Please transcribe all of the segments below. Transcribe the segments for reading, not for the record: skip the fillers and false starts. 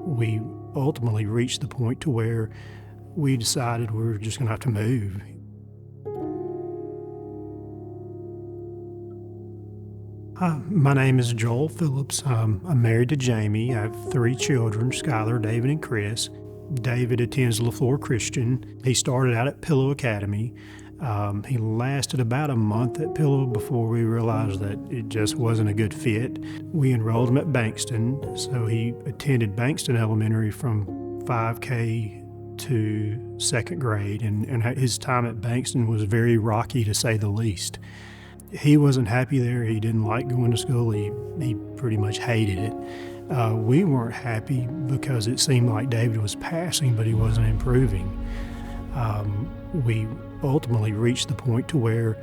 we ultimately reached the point to where we decided we were just going to have to move. My name is Joel Phillips. I'm married to Jamie. I have 3 children, Skylar, David, and Chris. David attends Leflore Christian. He started out at Pillow Academy. He lasted about a month at Pillow before we realized that it just wasn't a good fit. We enrolled him at Bankston, so he attended Bankston Elementary from 5K to 2nd grade, and his time at Bankston was very rocky, to say the least. He wasn't happy there. He didn't like going to school. He pretty much hated it. We weren't happy because it seemed like David was passing, but he wasn't improving. We ultimately reached the point to where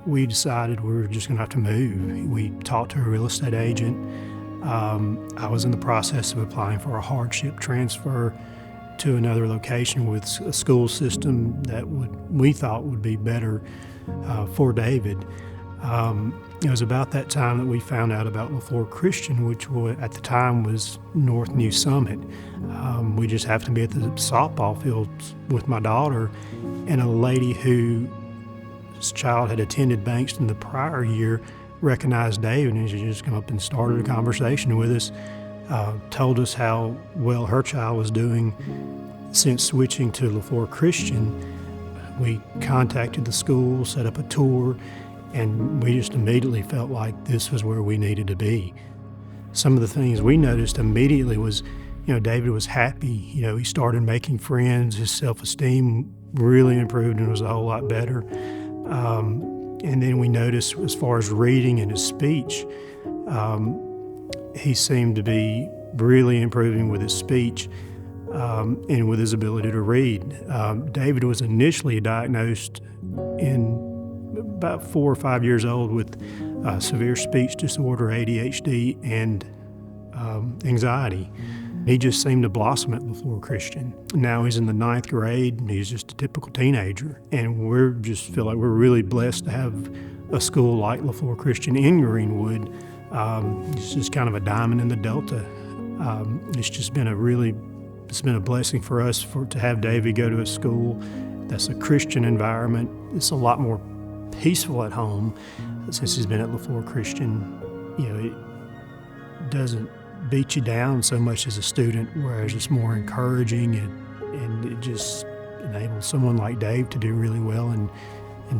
we decided we were just going to have to move. We talked to a real estate agent. I was in the process of applying for a hardship transfer to another location with a school system that we thought would be better for David. It was about that time that we found out about Leflore Christian, which at the time was North New Summit. We just happened to be at the softball fields with my daughter, and a lady whose child had attended Bankston the prior year recognized David, and she just came up and started a conversation with us, told us how well her child was doing since switching to Leflore Christian. We contacted the school, set up a tour, and we just immediately felt like this was where we needed to be. Some of the things we noticed immediately was, David was happy. He started making friends. His self-esteem really improved and was a whole lot better. And then we noticed, as far as reading and his speech, he seemed to be really improving with his speech and with his ability to read. David was initially diagnosed in about 4 or 5 years old with severe speech disorder, ADHD, and anxiety. He just seemed to blossom at Leflore Christian. Now he's in the 9th grade, and he's just a typical teenager. And we just feel like we're really blessed to have a school like Leflore Christian in Greenwood. It's just kind of a diamond in the Delta. It's been a blessing for us to have David go to a school that's a Christian environment. It's a lot more peaceful at home since he's been at Leflore Christian. It doesn't beat you down so much as a student, whereas it's more encouraging, and it just enables someone like Dave to do really well and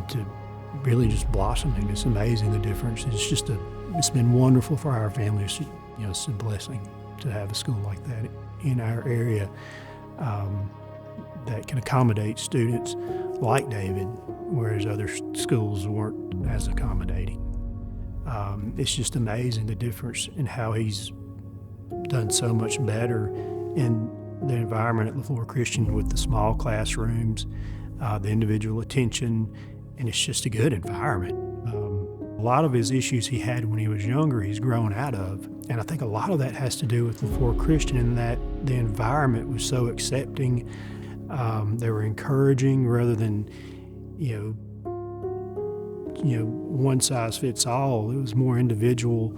to really just blossom. And it's amazing the difference. It's been wonderful for our family. It's a blessing to have a school like that in our area that can accommodate students like David, whereas other schools weren't as accommodating. It's just amazing the difference in how he's done so much better in the environment at Leflore Christian with the small classrooms, the individual attention, and it's just a good environment. A lot of his issues he had when he was younger, he's grown out of. And I think a lot of that has to do with Leflore Christian in that the environment was so accepting. They were encouraging rather than, one size fits all. It was more individual,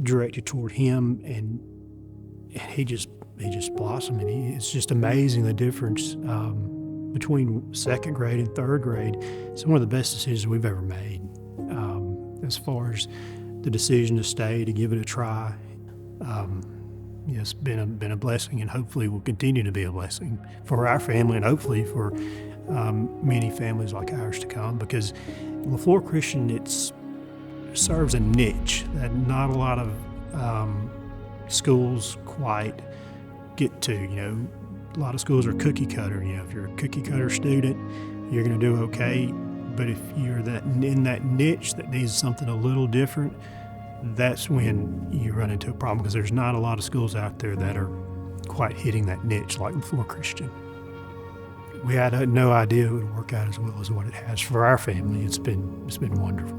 directed toward him, and he just blossomed. And it's just amazing the difference between 2nd grade and 3rd grade. It's one of the best decisions we've ever made. As far as the decision to stay, to give it a try, it's been a blessing, and hopefully will continue to be a blessing for our family, and hopefully for many families like ours to come, because Leflore Christian, it serves a niche that not a lot of schools quite get to. A lot of schools are cookie cutter. If you're a cookie cutter student, you're going to do okay. But if you're in that niche that needs something a little different, that's when you run into a problem, because there's not a lot of schools out there that are quite hitting that niche like Leflore Christian. We had no idea it would work out as well as what it has for our family. It's been wonderful.